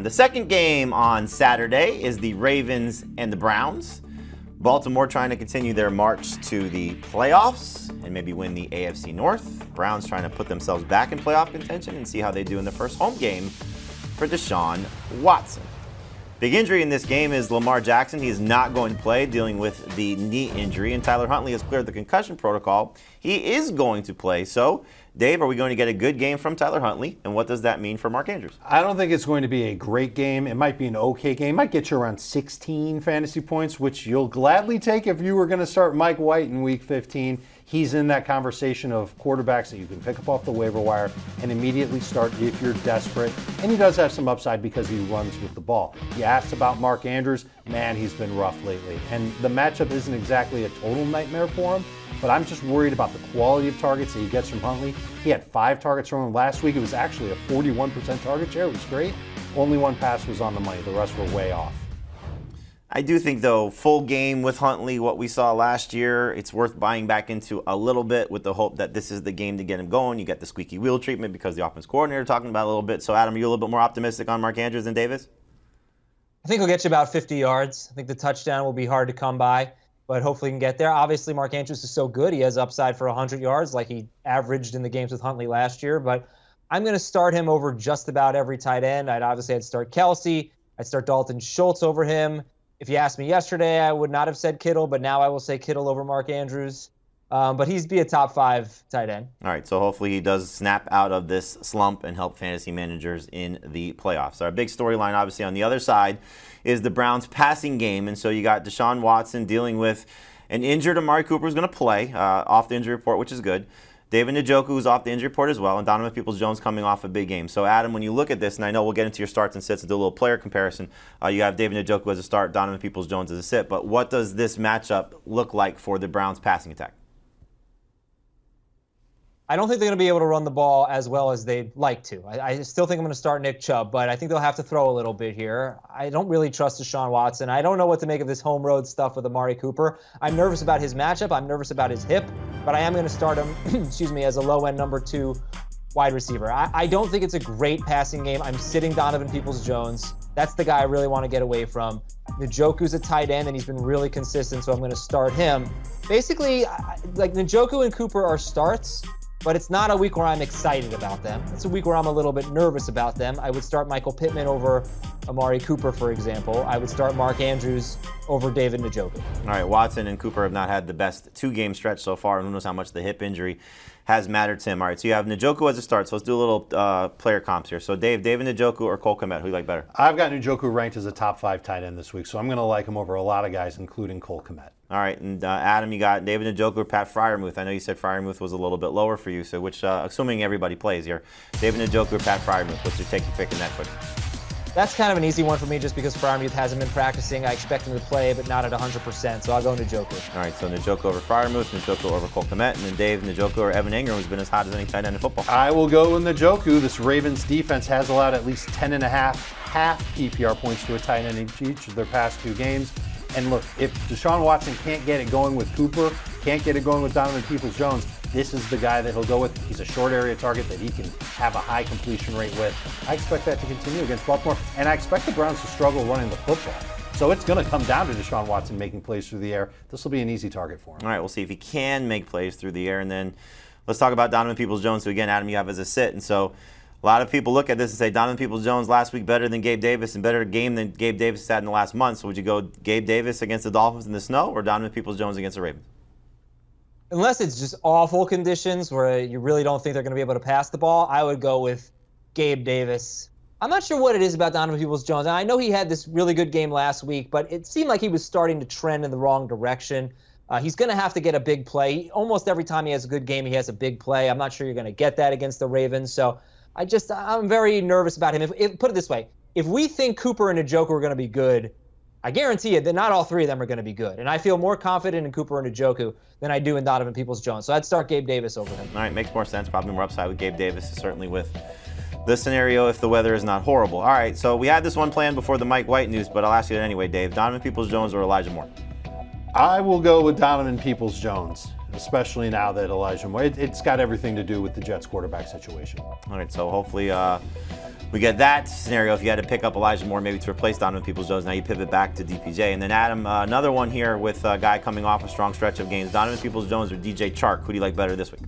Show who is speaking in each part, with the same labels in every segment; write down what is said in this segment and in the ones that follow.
Speaker 1: The second game on Saturday is the Ravens and the Browns. Baltimore trying to continue their march to the playoffs and maybe win the AFC North. Browns trying to put themselves back in playoff contention and see how they do in the first home game for Deshaun Watson. Big injury in this game is Lamar Jackson. He is not going to play, dealing with the knee injury, and Tyler Huntley has cleared the concussion protocol. He is going to play. So, Dave, are we going to get a good game from Tyler Huntley, and what does that mean for Mark Andrews?
Speaker 2: I don't think it's going to be a great game. It might be an okay game. It might get you around 16 fantasy points, which you'll gladly take if you were going to start Mike White in Week 15. He's in that conversation of quarterbacks that you can pick up off the waiver wire and immediately start if you're desperate. And he does have some upside because he runs with the ball. You asked about Mark Andrews. Man, he's been rough lately. And the matchup isn't exactly a total nightmare for him, but I'm just worried about the quality of targets that he gets from Huntley. He had 5 targets from him last week. It was actually a 41% target share. It was great. Only 1 pass was on the money. The rest were way off.
Speaker 1: I do think, though, full game with Huntley, what we saw last year, it's worth buying back into a little bit with the hope that this is the game to get him going. You get the squeaky wheel treatment because the offense coordinator talking about it a little bit. So, Adam, are you a little bit more optimistic on Mark Andrews than Davis?
Speaker 3: I think he'll get you about 50 yards. I think the touchdown will be hard to come by, but hopefully he can get there. Obviously, Mark Andrews is so good. He has upside for 100 yards like he averaged in the games with Huntley last year, but I'm going to start him over just about every tight end. I'd start Kelsey. I'd start Dalton Schultz over him. If you asked me yesterday, I would not have said Kittle, but now I will say Kittle over Mark Andrews. But he'd be a top 5 tight end.
Speaker 1: All right, so hopefully he does snap out of this slump and help fantasy managers in the playoffs. Our big storyline, obviously, on the other side is the Browns' passing game. And so you got Deshaun Watson dealing with an injured Amari Cooper who's going to play off the injury report, which is good. David Njoku who's off the injury report as well, and Donovan Peoples-Jones coming off a big game. So, Adam, when you look at this, and I know we'll get into your starts and sits and do a little player comparison, you have David Njoku as a start, Donovan Peoples-Jones as a sit. But what does this matchup look like for the Browns' passing attack?
Speaker 3: I don't think they're going to be able to run the ball as well as they'd like to. I still think I'm going to start Nick Chubb, but I think they'll have to throw a little bit here. I don't really trust Deshaun Watson. I don't know what to make of this home road stuff with Amari Cooper. I'm nervous about his matchup. I'm nervous about his hip, but I am going to start him, as a low-end number 2 wide receiver. I don't think it's a great passing game. I'm sitting Donovan Peoples-Jones. That's the guy I really want to get away from. Njoku's a tight end, and he's been really consistent, so I'm going to start him. Basically, like Njoku and Cooper are starts, but it's not a week where I'm excited about them. It's a week where I'm a little bit nervous about them. I would start Michael Pittman over Amari Cooper, for example. I would start Mark Andrews over David Njoku.
Speaker 1: All right, Watson and Cooper have not had the best 2-game stretch so far. Who knows how much the hip injury has mattered to him. All right, so you have Njoku as a start. So let's do a little player comps here. So, David Njoku or Cole Kmet, who do you like better?
Speaker 2: I've got Njoku ranked as a top 5 tight end this week, so I'm going to like him over a lot of guys, including Cole Kmet.
Speaker 1: All right, and Adam, you got David Njoku or Pat Freiermuth. I know you said Freiermuth was a little bit lower for you, so which, assuming everybody plays here, David Njoku or Pat Freiermuth, what's your pick in that quick?
Speaker 3: That's kind of an easy one for me just because Freiermuth hasn't been practicing. I expect him to play, but not at 100%, so I'll go Njoku.
Speaker 1: All right, so Njoku over Freiermuth, Njoku over Cole Kmet, and then Dave, Njoku or Evan Ingram, who's been as hot as any tight end in football.
Speaker 2: I will go with Njoku. This Ravens defense has allowed at least 10.5 half PPR points to a tight end in each of their past 2 games. And look, if Deshaun Watson can't get it going with Cooper, can't get it going with Donovan Peoples-Jones, this is the guy that he'll go with. He's a short area target that he can have a high completion rate with. I expect that to continue against Baltimore, and I expect the Browns to struggle running the football. So it's going to come down to Deshaun Watson making plays through the air. This will be an easy target for him.
Speaker 1: All right, we'll see if he can make plays through the air. And then let's talk about Donovan Peoples-Jones, who, again, Adam, you have as a sit. And so a lot of people look at this and say Donovan Peoples-Jones last week better than Gabe Davis and better game than Gabe Davis had in the last month. So would you go Gabe Davis against the Dolphins in the snow or Donovan Peoples-Jones against the Ravens?
Speaker 3: Unless it's just awful conditions where you really don't think they're going to be able to pass the ball, I would go with Gabe Davis. I'm not sure what it is about Donovan Peoples-Jones. I know he had this really good game last week, but it seemed like he was starting to trend in the wrong direction. He's going to have to get a big play. Almost every time he has a good game, he has a big play. I'm not sure you're going to get that against the Ravens. So I'm very nervous about him. Put it this way, if we think Cooper and Njoku are going to be good, I guarantee you that not all 3 of them are going to be good. And I feel more confident in Cooper and Njoku than I do in Donovan Peoples-Jones. So I'd start Gabe Davis over him.
Speaker 1: All right, makes more sense. Probably more upside with Gabe Davis, certainly with the scenario if the weather is not horrible. All right, so we had this one planned before the Mike White news, but I'll ask you it anyway, Dave. Donovan Peoples-Jones or Elijah Moore?
Speaker 2: I will go with Donovan Peoples-Jones. especially now that Elijah Moore. It's got everything to do with the Jets quarterback situation.
Speaker 1: All right, so hopefully we get that scenario. If you had to pick up Elijah Moore maybe to replace Donovan Peoples-Jones, now you pivot back to DPJ. And then Adam, another one here with a guy coming off a strong stretch of games. Donovan Peoples-Jones or DJ Chark? Who do you like better this week?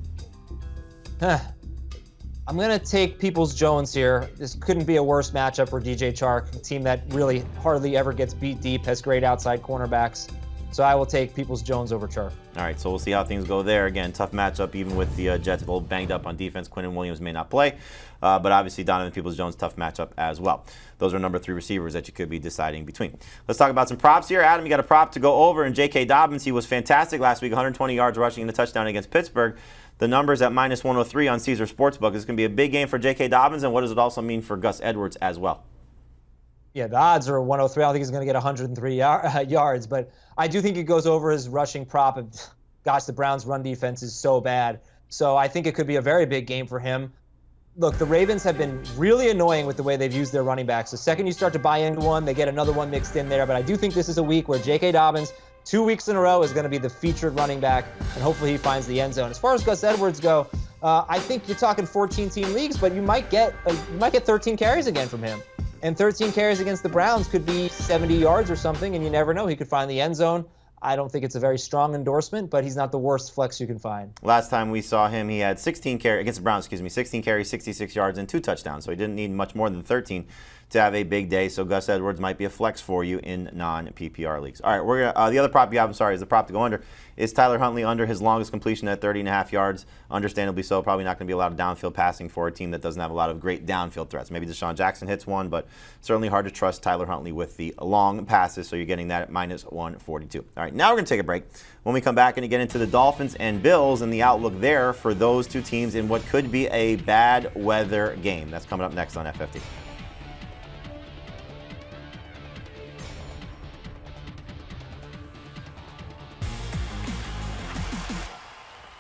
Speaker 3: I'm going to take Peoples-Jones here. This couldn't be a worse matchup for DJ Chark, a team that really hardly ever gets beat deep, has great outside cornerbacks. So I will take Peoples-Jones over Chark.
Speaker 1: All right, so we'll see how things go there. Again, tough matchup, even with the Jets a little banged up on defense. Quinnen Williams may not play, but obviously Donovan Peoples-Jones, tough matchup as well. Those are number 3 receivers that you could be deciding between. Let's talk about some props here. Adam, you got a prop to go over, and J.K. Dobbins, he was fantastic last week, 120 yards rushing and a touchdown against Pittsburgh. The number's at minus 103 on Caesar Sportsbook. It's going to be a big game for J.K. Dobbins, and what does it also mean for Gus Edwards as well?
Speaker 3: Yeah, the odds are 103. I don't think he's going to get 103 yards, but I do think it goes over his rushing prop. Gosh, the Browns' run defense is so bad. So I think it could be a very big game for him. Look, the Ravens have been really annoying with the way they've used their running backs. The second you start to buy into one, they get another one mixed in there. But I do think this is a week where J.K. Dobbins, 2 weeks in a row, is going to be the featured running back, and hopefully he finds the end zone. As far as Gus Edwards go, I think you're talking 14-team leagues, but you might get 13 carries again from him. And 13 carries against the Browns could be 70 yards or something, and you never know. He could find the end zone. I don't think it's a very strong endorsement, but he's not the worst flex you can find.
Speaker 1: Last time we saw him, he had 16 carries against the Browns, 16 carries, 66 yards, and 2 touchdowns. So he didn't need much more than 13 to have a big day. So Gus Edwards might be a flex for you in non-PPR leagues. All right, we're gonna, the other prop you have, is the prop to go under, is Tyler Huntley under his longest completion at 30.5 yards. Understandably so, probably not going to be a lot of downfield passing for a team that doesn't have a lot of great downfield threats. Maybe Deshaun Jackson hits one, but certainly hard to trust Tyler Huntley with the long passes, so you're getting that at minus 142. All right, now we're going to take a break. When we come back and get into the Dolphins and Bills and the outlook there for those two teams in what could be a bad weather game. That's coming up next on FFT.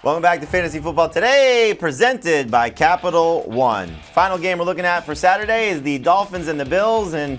Speaker 1: Welcome back to Fantasy Football Today, presented by Capital One. Final game we're looking at for Saturday is the Dolphins and the Bills, and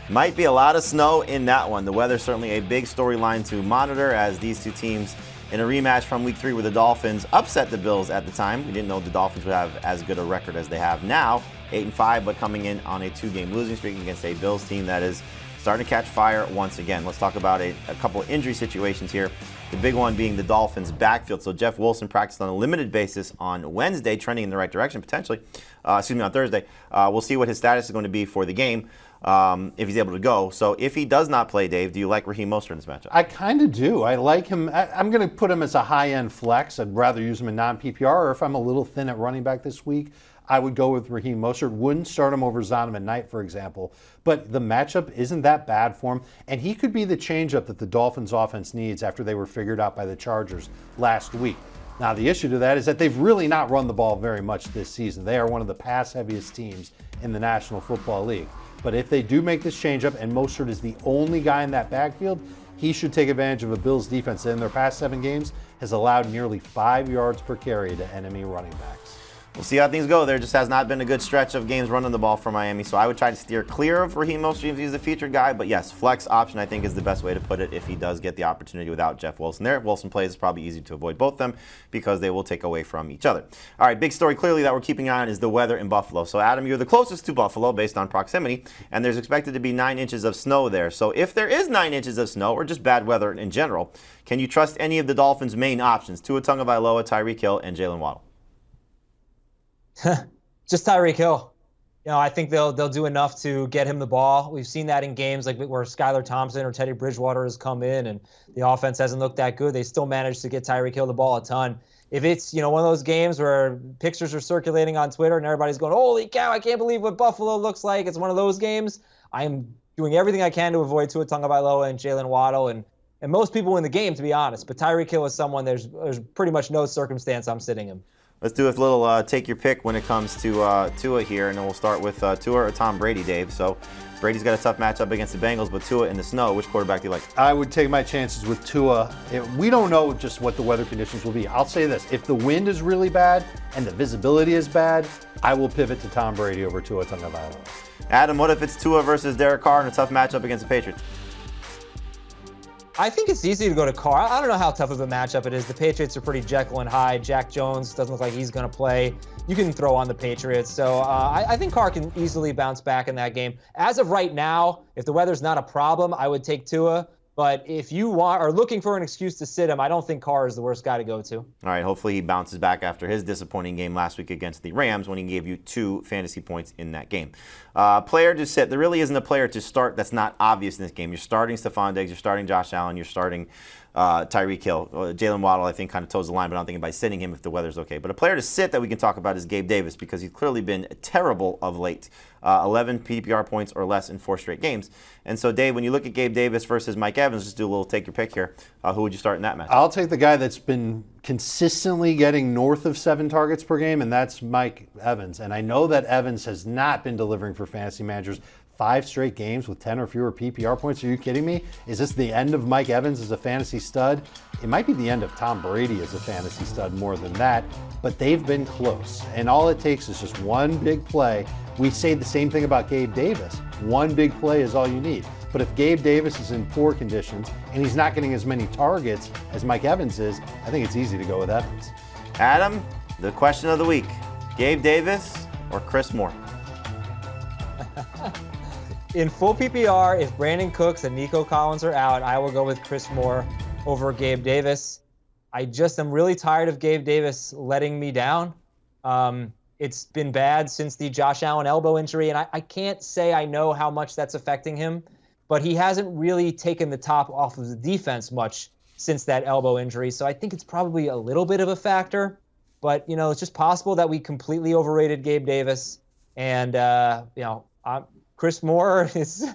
Speaker 1: might be a lot of snow in that one. The weather's certainly a big storyline to monitor, as these two teams in a rematch from Week 3 where the Dolphins upset the Bills at the time. We didn't know the Dolphins would have as good a record as they have now, 8-5, but coming in on a 2-game losing streak against a Bills team that is starting to catch fire once again. Let's talk about a couple of injury situations here. The big one being the Dolphins' backfield. So Jeff Wilson practiced on a limited basis on Wednesday, trending in the right direction potentially. On Thursday. We'll see what his status is going to be for the game if he's able to go. So if he does not play, Dave, do you like Raheem Mostert in this matchup?
Speaker 2: I kind of do. I like him. I'm going to put him as a high-end flex. I'd rather use him in non-PPR, or if I'm a little thin at running back this week, I would go with Raheem Mostert. Wouldn't start him over Zonovan Knight, for example. But the matchup isn't that bad for him. And he could be the changeup that the Dolphins offense needs after they were figured out by the Chargers last week. Now, the issue to that is that they've really not run the ball very much this season. They are one of the pass-heaviest teams in the National Football League. But if they do make this changeup and Mostert is the only guy in that backfield, he should take advantage of a Bills defense that in their past 7 games has allowed nearly 5 yards per carry to enemy running backs.
Speaker 1: We'll see how things go. There just has not been a good stretch of games running the ball for Miami, so I would try to steer clear of Raheem Mostert if he's the featured guy. But yes, flex option I think is the best way to put it if he does get the opportunity without Jeff Wilson there. If Wilson plays, it's probably easy to avoid both of them because they will take away from each other. All right, big story clearly that we're keeping an eye on is the weather in Buffalo. So Adam, you're the closest to Buffalo based on proximity, and there's expected to be 9 inches of snow there. So if there is 9 inches of snow or just bad weather in general, can you trust any of the Dolphins' main options? Tua Tagovailoa, Tyreek Hill, and Jalen Waddle?
Speaker 3: Just Tyreek Hill. You know, I think they'll do enough to get him the ball. We've seen that in games like where Skylar Thompson or Teddy Bridgewater has come in and the offense hasn't looked that good. They still managed to get Tyreek Hill the ball a ton. If it's, one of those games where pictures are circulating on Twitter and everybody's going, holy cow, I can't believe what Buffalo looks like. It's one of those games. I am doing everything I can to avoid Tua Tagovailoa and Jalen Waddle and most people in the game, to be honest. But Tyreek Hill is someone there's pretty much no circumstance I'm sitting him.
Speaker 1: Let's do a little take your pick when it comes to Tua here, and then we'll start with Tua or Tom Brady, Dave. So Brady's got a tough matchup against the Bengals, but Tua in the snow, which quarterback do you like?
Speaker 2: I would take my chances with Tua. We don't know just what the weather conditions will be. I'll say this. If the wind is really bad and the visibility is bad, I will pivot to Tom Brady over Tua Tagovailoa.
Speaker 1: Adam, what if it's Tua versus Derek Carr in a tough matchup against the Patriots?
Speaker 3: I think it's easy to go to Carr. I don't know how tough of a matchup it is. The Patriots are pretty Jekyll and Hyde. Jack Jones doesn't look like he's going to play. You can throw on the Patriots. So I think Carr can easily bounce back in that game. As of right now, if the weather's not a problem, I would take Tua. But if you are looking for an excuse to sit him, I don't think Carr is the worst guy to go to.
Speaker 1: All right, hopefully he bounces back after his disappointing game last week against the Rams when he gave you 2 fantasy points in that game. Player to sit. There really isn't a player to start that's not obvious in this game. You're starting Stephon Diggs, you're starting Josh Allen, you're starting Tyreek Hill. Jalen Waddle, I think, kind of toes the line, but I don't think by sitting him if the weather's okay. But a player to sit that we can talk about is Gabe Davis because he's clearly been terrible of late. 11 PPR points or less in 4 straight games. And so, Dave, when you look at Gabe Davis versus Mike Evans, just do a little take your pick here. Who would you start in that match?
Speaker 2: I'll take the guy that's been consistently getting north of 7 targets per game, and that's Mike Evans. And I know that Evans has not been delivering for fantasy managers. 5 straight games with 10 or fewer PPR points. Are you kidding me? Is this the end of Mike Evans as a fantasy stud? It might be the end of Tom Brady as a fantasy stud more than that, but they've been close. And all it takes is just one big play. We say the same thing about Gabe Davis. One big play is all you need. But if Gabe Davis is in poor conditions and he's not getting as many targets as Mike Evans is, I think it's easy to go with Evans.
Speaker 1: Adam, the question of the week, Gabe Davis or Chris Moore?
Speaker 3: In full PPR, if Brandon Cooks and Nico Collins are out, I will go with Chris Moore over Gabe Davis. I just am really tired of Gabe Davis letting me down. It's been bad since the Josh Allen elbow injury, and I can't say I know how much that's affecting him, but he hasn't really taken the top off of the defense much since that elbow injury, so I think it's probably a little bit of a factor. But, it's just possible that we completely overrated Gabe Davis, and, Chris Moore is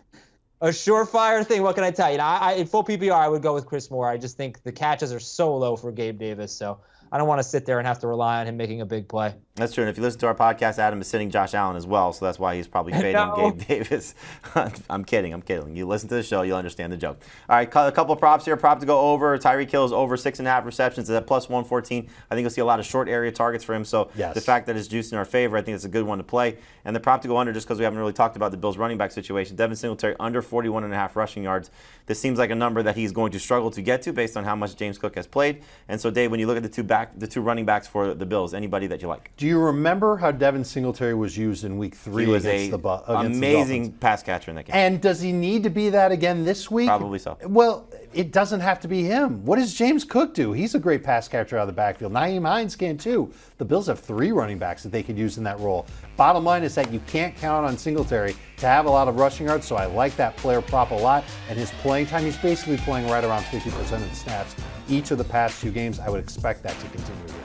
Speaker 3: a surefire thing. What can I tell you? In full PPR, I would go with Chris Moore. I just think the catches are so low for Gabe Davis, so I don't want to sit there and have to rely on him making a big play.
Speaker 1: That's true. And if you listen to our podcast, Adam is sitting Josh Allen as well, so that's why he's probably fading Gabe Davis. I'm kidding. You listen to the show, you'll understand the joke. All right, a couple of props here. Prop to go over. Tyreek Hill is over 6.5 receptions. It's at plus 114. I think you'll see a lot of short area targets for him, so
Speaker 2: yes.
Speaker 1: The fact that it's juiced in our favor, I think it's a good one to play. And the prop to go under, just because we haven't really talked about the Bills running back situation, Devin Singletary under 41.5 rushing yards. This seems like a number that he's going to struggle to get to based on how much James Cook has played. And so, Dave, when you look at the two running backs for the Bills, anybody that you like?
Speaker 2: Do you remember how Devin Singletary was used in Week 3
Speaker 1: he was
Speaker 2: against the
Speaker 1: amazing pass catcher in that game.
Speaker 2: And does he need to be that again this week?
Speaker 1: Probably so.
Speaker 2: Well, it doesn't have to be him. What does James Cook do? He's a great pass catcher out of the backfield. Nyheim Hines can too. The Bills have 3 running backs that they could use in that role. Bottom line is that you can't count on Singletary to have a lot of rushing yards, so I like that player prop a lot. And his playing time, he's basically playing right around 50% of the snaps each of the past 2 games. I would expect that to continue here.